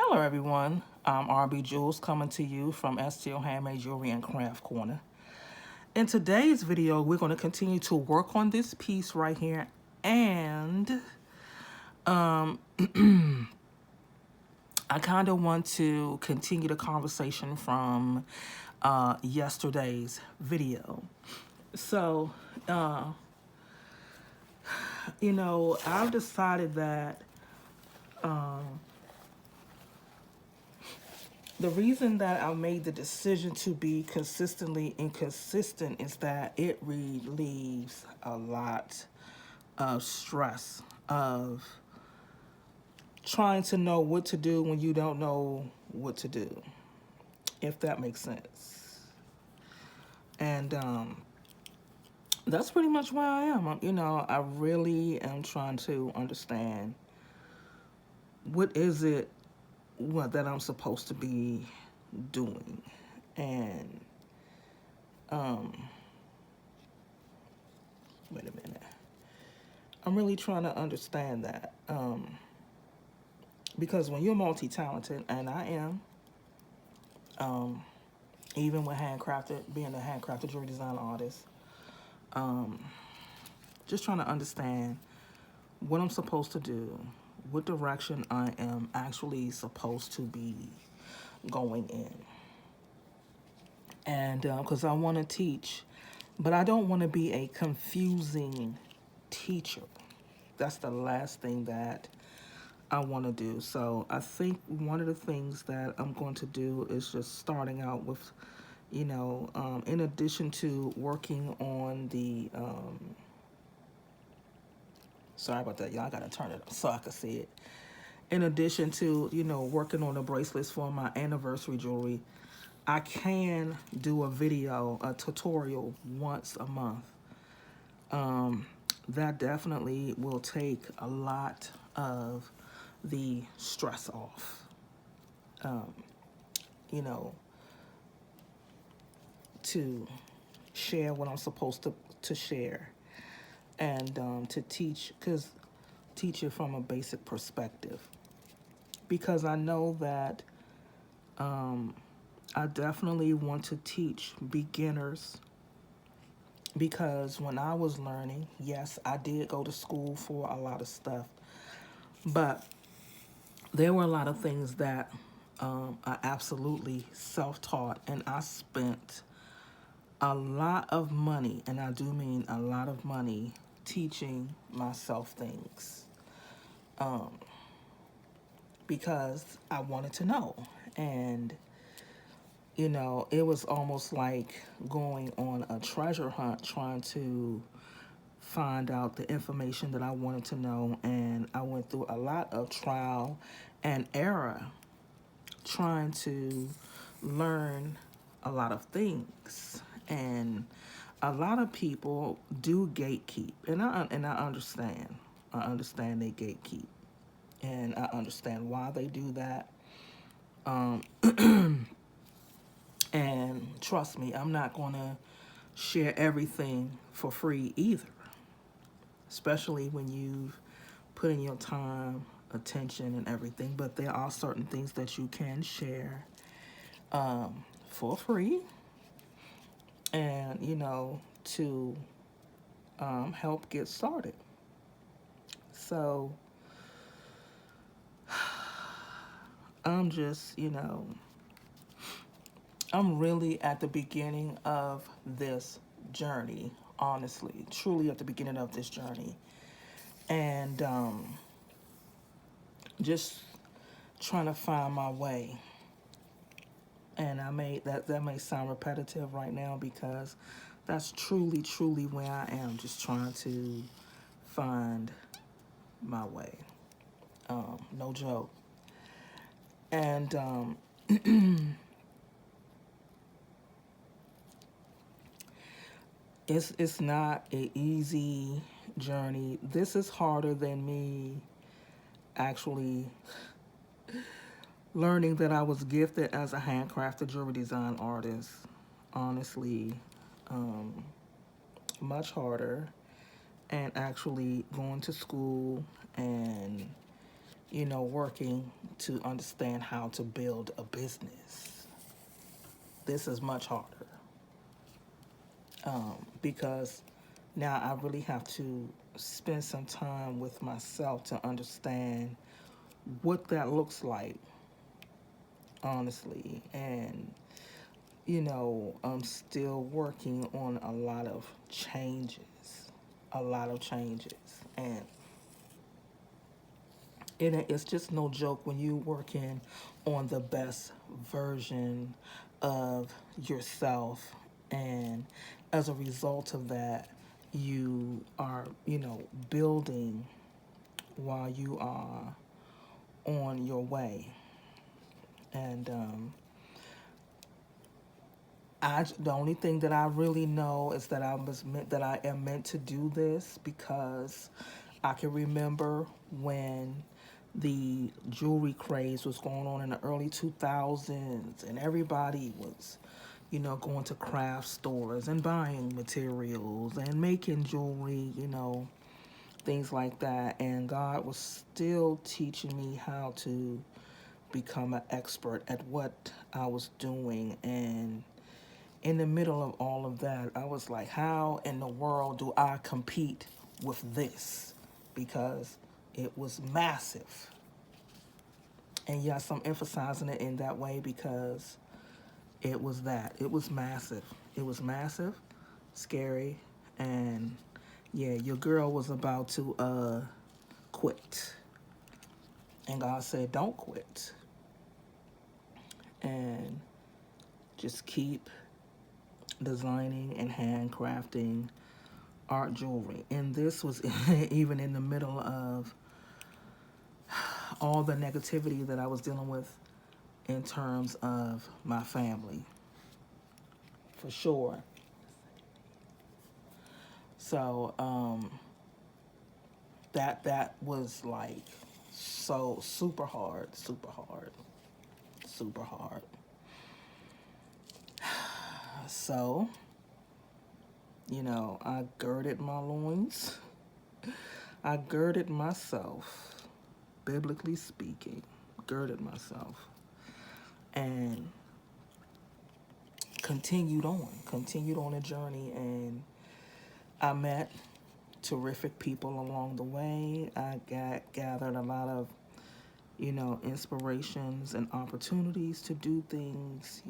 Hello, everyone. I'm RB Jules coming to you from STL Handmade Jewelry and Craft Corner. In today's video, we're going to continue to work on this piece right here, and I kind of want to continue the conversation from yesterday's video. So, I've decided that the reason that I made the decision to be consistently inconsistent is that it relieves a lot of stress of trying to know what to do when you don't know what to do, if that makes sense. And that's pretty much where I am. I really am trying to understand what is it that I'm supposed to be doing. And wait a minute. I'm really trying to understand that. Because when you're multi-talented, and I am, even with being a handcrafted jewelry design artist, just trying to understand what I'm supposed to do, what direction I am actually supposed to be going in. And because I want to teach, but I don't want to be a confusing teacher. That's the last thing that I want to do. So I think one of the things that I'm going to do is just starting out with, in addition to working on the, sorry about that, y'all, I got to turn it up so I can see it. In addition to, working on the bracelets for my anniversary jewelry, I can do a video, a tutorial once a month. That definitely will take a lot of the stress off. You know, to share what I'm supposed to share, and to teach it from a basic perspective, because I know that I definitely want to teach beginners, because when I was learning, yes, I did go to school for a lot of stuff, but there were a lot of things that I absolutely self-taught, and I spent a lot of money, and I do mean a lot of money, teaching myself things, because I wanted to know. And it was almost like going on a treasure hunt, trying to find out the information that I wanted to know. And I went through a lot of trial and error trying to learn a lot of things. And a lot of people do gatekeep, and I understand. I understand they gatekeep, and I understand why they do that. And trust me, I'm not going to share everything for free either, especially when you've put in your time, attention, and everything. But there are certain things that you can share for free, and, to help get started. So I'm just, I'm really at the beginning of this journey, honestly, truly at the beginning of this journey. And just trying to find my way. And that may sound repetitive right now, because that's truly, truly where I am, just trying to find my way. No joke. And it's not an easy journey. This is harder than me actually learning that I was gifted as a handcrafted jewelry design artist. Honestly, much harder. And actually going to school and, working to understand how to build a business. This is much harder because now I really have to spend some time with myself to understand what that looks like, honestly. And, I'm still working on a lot of changes, a lot of changes. And it's just no joke when you working on the best version of yourself, and as a result of that, you are, building while you are on your way. And the only thing that I really know is that I am meant to do this because I can remember when the jewelry craze was going on in the early 2000s, and everybody was, going to craft stores and buying materials and making jewelry, things like that. And God was still teaching me how to become an expert at what I was doing. And in the middle of all of that, I was like, how in the world do I compete with this? Because it was massive. And yes, I'm emphasizing it in that way because it was that. It was massive. It was massive, scary, and yeah, your girl was about to quit. And God said, don't quit. And just keep designing and handcrafting art jewelry. And this was even in the middle of all the negativity that I was dealing with in terms of my family, for sure. So that was like so super hard, super hard, super hard. So, I girded my loins. I girded myself, biblically speaking, girded myself, and continued on a journey. And I met terrific people along the way. I gathered a lot of, inspirations and opportunities to do things.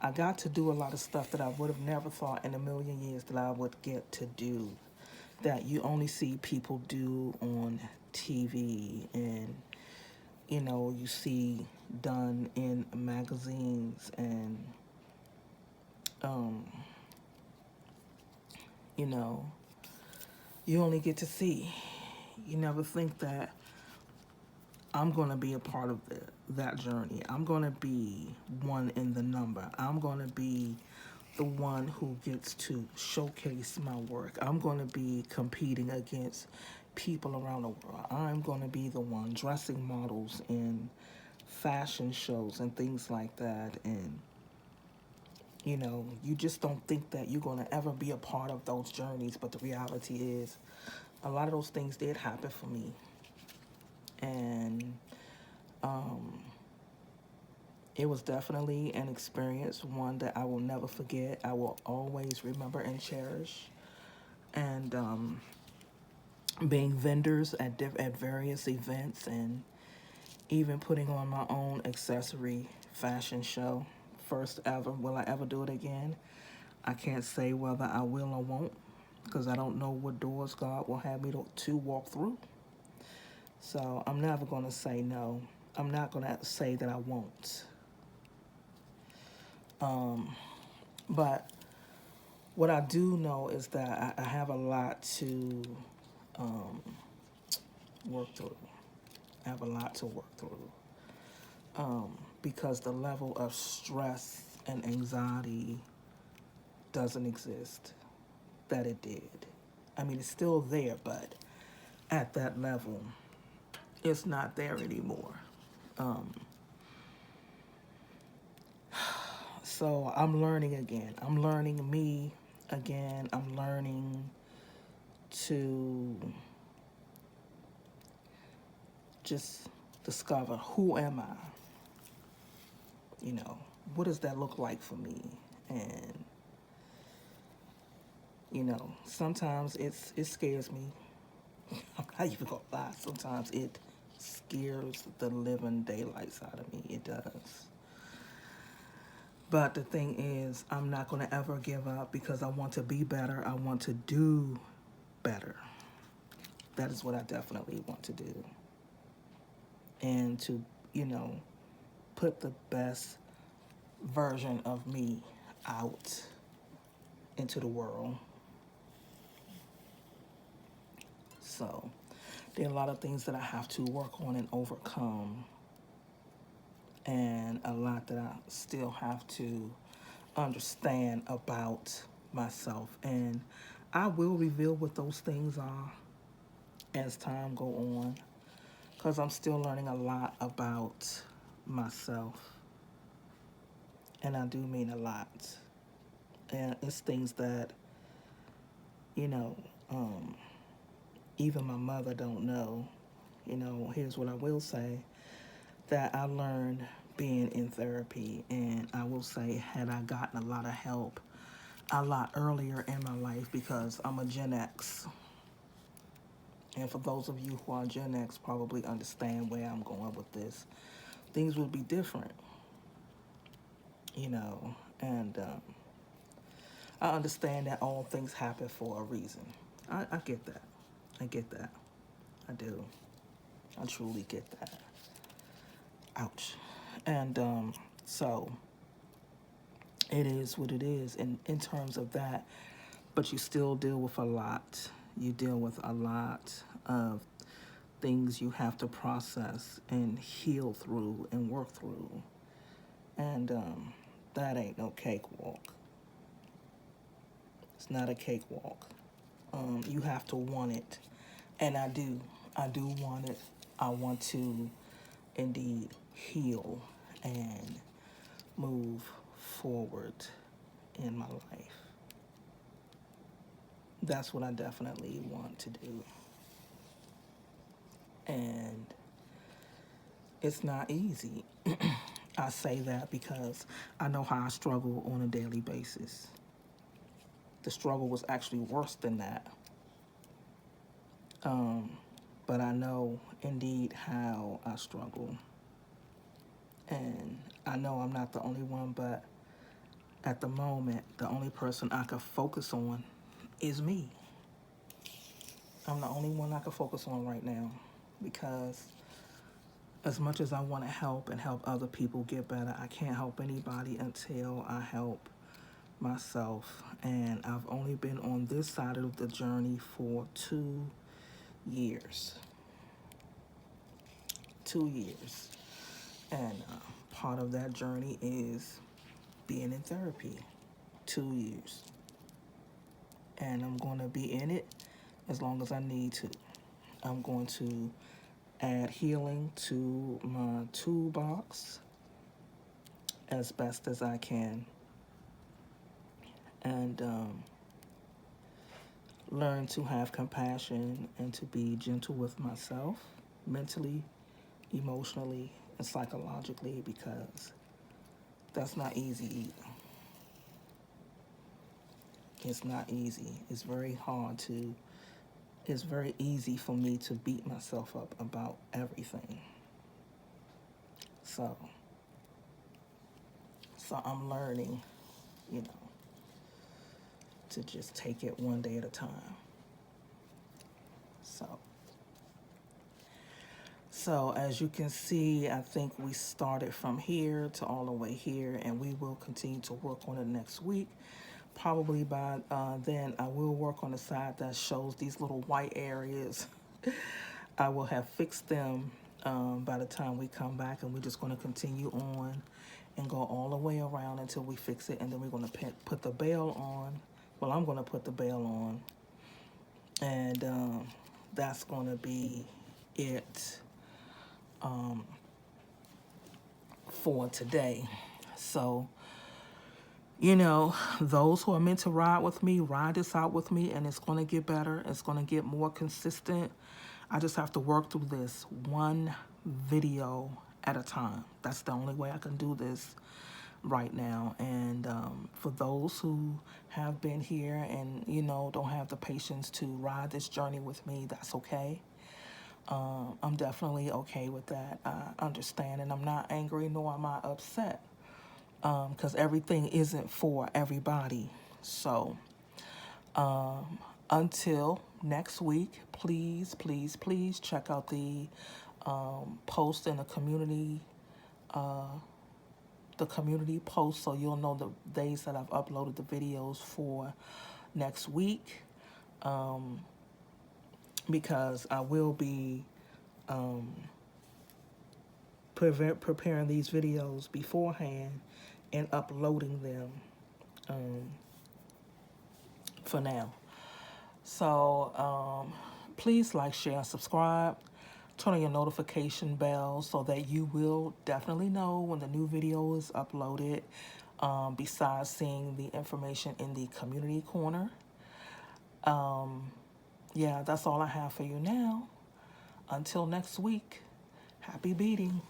I got to do a lot of stuff that I would have never thought in a million years that I would get to do, that you only see people do on TV, and you see done in magazines, and um you know you only get to see. You never think that I'm going to be a part of that journey. I'm going to be one in the number. I'm going to be the one who gets to showcase my work. I'm going to be competing against people around the world. I'm going to be the one dressing models in fashion shows and things like that. And, you just don't think that you're going to ever be a part of those journeys. But the reality is, a lot of those things did happen for me. And it was definitely an experience, one that I will never forget. I will always remember and cherish. And being vendors at various events, and even putting on my own accessory fashion show. First ever. Will I ever do it again? I can't say whether I will or won't, because I don't know what doors God will have me to walk through. So I'm never going to say no. I'm not going to say that I won't. But what I do know is that I have a lot to work through. I have a lot to work through. Because the level of stress and anxiety doesn't exist that it did. I mean, it's still there, but at that level, it's not there anymore. So I'm learning again. I'm learning me again. I'm learning to just discover, who am I? You know, what does that look like for me? And you know, sometimes it scares me. I'm not even gonna lie. Sometimes it scares the living daylights out of me. It does. But the thing is, I'm not gonna ever give up because I want to be better. I want to do better. That is what I definitely want to do. And to, you know, put the best version of me out into the world. So there are a lot of things that I have to work on and overcome, and a lot that I still have to understand about myself. And I will reveal what those things are as time go on, because I'm still learning a lot about myself. And I do mean a lot. And it's things that, you know, even my mother don't know. You know, here's what I will say, that I learned being in therapy, and I will say, had I gotten a lot of help a lot earlier in my life, because I'm a Gen X. And for those of you who are Gen X probably understand where I'm going with this. Things would be different, you know, and I understand that all things happen for a reason. I get that. I get that. I do. I truly get that. Ouch. And so it is what it is in terms of that. But you still deal with a lot. You deal with a lot of things you have to process and heal through and work through. And that ain't no cakewalk. It's not a cakewalk. You have to want it. And I do. I do want it. I want to indeed heal and move forward in my life. That's what I definitely want to do. And it's not easy. I say that because I know how I struggle on a daily basis. The struggle was actually worse than that. But I know indeed how I struggle. And I know I'm not the only one, but at the moment, the only person I could focus on is me. I'm the only one I can focus on right now, because as much as I want to help and help other people get better, I can't help anybody until I help myself. And I've only been on this side of the journey for 2 years. 2 years. And part of that journey is being in therapy. 2 years. And I'm going to be in it as long as I need to. I'm going to add healing to my toolbox as best as I can. And learn to have compassion and to be gentle with myself, mentally, emotionally, and psychologically, because that's not easy either. It's not easy. It's very hard to, it's very easy for me to beat myself up about everything. So I'm learning, you know, to just take it one day at a time. So as you can see, I think we started from here to all the way here, and we will continue to work on it next week. Probably by then, I will work on the side that shows these little white areas. I will have fixed them by the time we come back, and we're just going to continue on and go all the way around until we fix it, and then we're going to put the bail on. Well, I'm going to put the bail on, and that's going to be it for today. So, you know, those who are meant to ride with me, ride this out with me, and it's going to get better. It's going to get more consistent. I just have to work through this one video at a time. That's the only way I can do this right now. And for those who have been here and, you know, don't have the patience to ride this journey with me, that's okay. I'm definitely okay with that. I understand, and I'm not angry nor am I upset, because everything isn't for everybody. So until next week, please, please, please check out the post in the community post, so you'll know the days that I've uploaded the videos for next week, because I will be preparing these videos beforehand and uploading them for now. So please like, share, and subscribe. Turn on your notification bell so that you will definitely know when the new video is uploaded, besides seeing the information in the community corner. Yeah, that's all I have for you now. Until next week, happy beating.